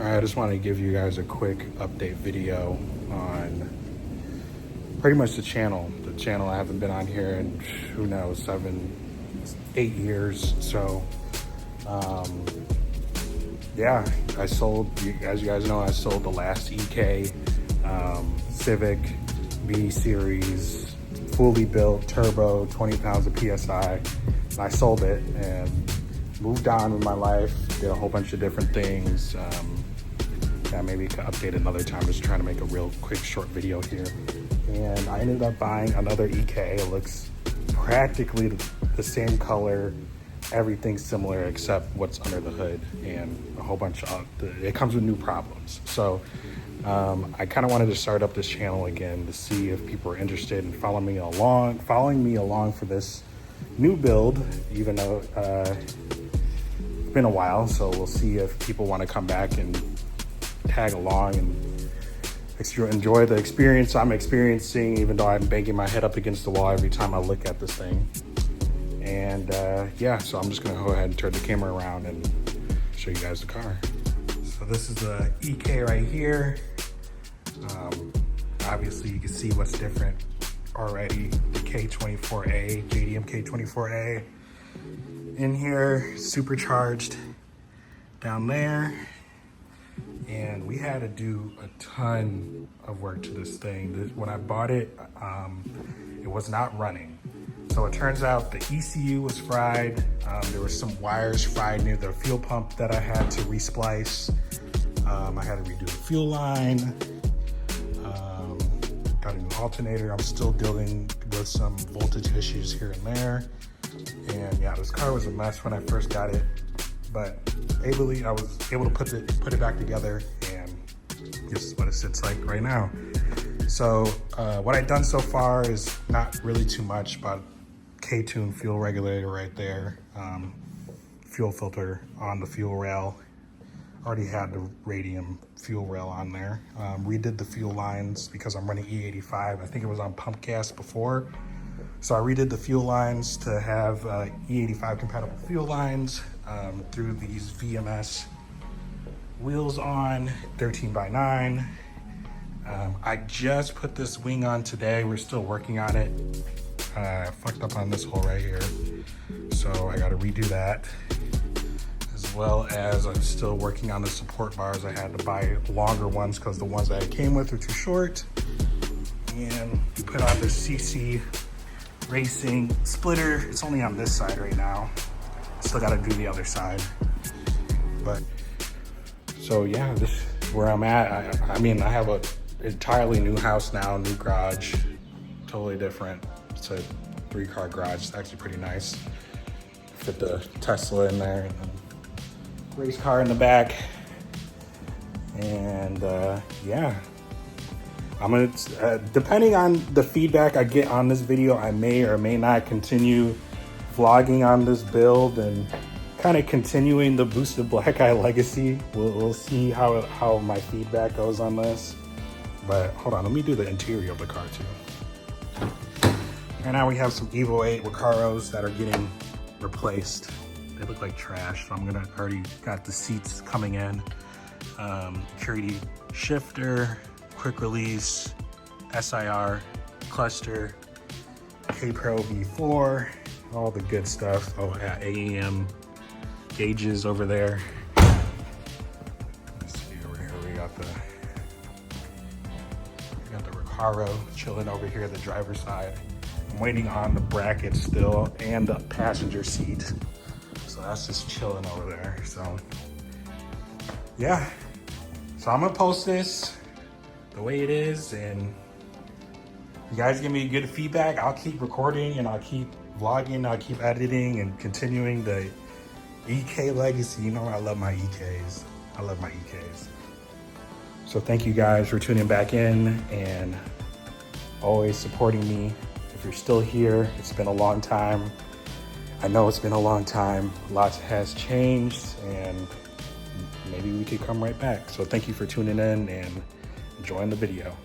I just want to give you guys a quick update video on pretty much the channel. The channel, I haven't been on here in, who knows, 7-8 years. So, yeah, I sold, as you guys know, I sold the last EK Civic B series, fully built, turbo, 20 pounds of PSI. And I sold it and moved on with my life, did a whole bunch of different things. Yeah, maybe I could update another time, just trying to make a real quick short video here. And I ended up buying another EK. It looks practically the same color, everything similar except what's under the hood and a whole bunch of, it comes with new problems. So I kind of wanted to start up this channel again to see if people are interested in following me along for this new build, even though it's been a while. So we'll see if people want to come back and tag along and enjoy the experience I'm experiencing, even though I'm banging my head up against the wall every time I look at this thing. And yeah, so I'm just gonna go ahead and turn the camera around and show you guys the car. So this is the EK right here. Obviously you can see what's different already. The K24A, JDM K24A in here, supercharged down there. And we had to do a ton of work to this thing. When I bought it, it was not running. So it turns out the ECU was fried. There were some wires fried near the fuel pump that I had to resplice. I had to redo the fuel line. Got a new alternator. I'm still dealing with some voltage issues here and there. And yeah, this car was a mess when I first got it, but I was able to put it back together, and this is what it sits like right now. So what I've done so far is not really too much, but K-tune fuel regulator right there, fuel filter on the fuel rail. Already had the radium fuel rail on there. Redid the fuel lines because I'm running E85. I think it was on pump gas before. So I redid the fuel lines to have E85 compatible fuel lines, threw these VMS wheels on, 13x9. I just put this wing on today. We're still working on it. I fucked up on this hole right here, so I gotta redo that. As well as I'm still working on the support bars. I had to buy longer ones because the ones that I came with are too short. And we put on the CC Racing splitter. It's only on this side right now. Still got to do the other side. But so yeah, this is where I'm at. I mean, I have a entirely new house now, new garage, totally different. It's a 3-car garage. It's actually pretty nice. Fit the Tesla in there and the race car in the back. And yeah. I'm gonna, depending on the feedback I get on this video, I may or may not continue vlogging on this build and kind of continuing the Boosted Black Eye legacy. We'll see how my feedback goes on this. But hold on, let me do the interior of the car too. Right now we have some Evo 8 Recaros that are getting replaced. They look like trash, so I'm gonna already got the seats coming in. Security shifter, quick release, SIR, cluster, K-Pro V4, all the good stuff. Oh yeah, AEM gauges over there. Let's see over here, we got the Recaro chilling over here at the driver's side. I'm waiting on the bracket still and the passenger seat. So that's just chilling over there. So yeah, so I'm gonna post this the way it is, and you guys give me good feedback. I'll keep recording and I'll keep vlogging, I'll keep editing and continuing the EK legacy. You know, I love my EKs. I love my EKs. So thank you guys for tuning back in and always supporting me. If you're still here, it's been a long time. I know it's been a long time. Lots has changed, and maybe we could come right back. So thank you for tuning in and enjoying the video.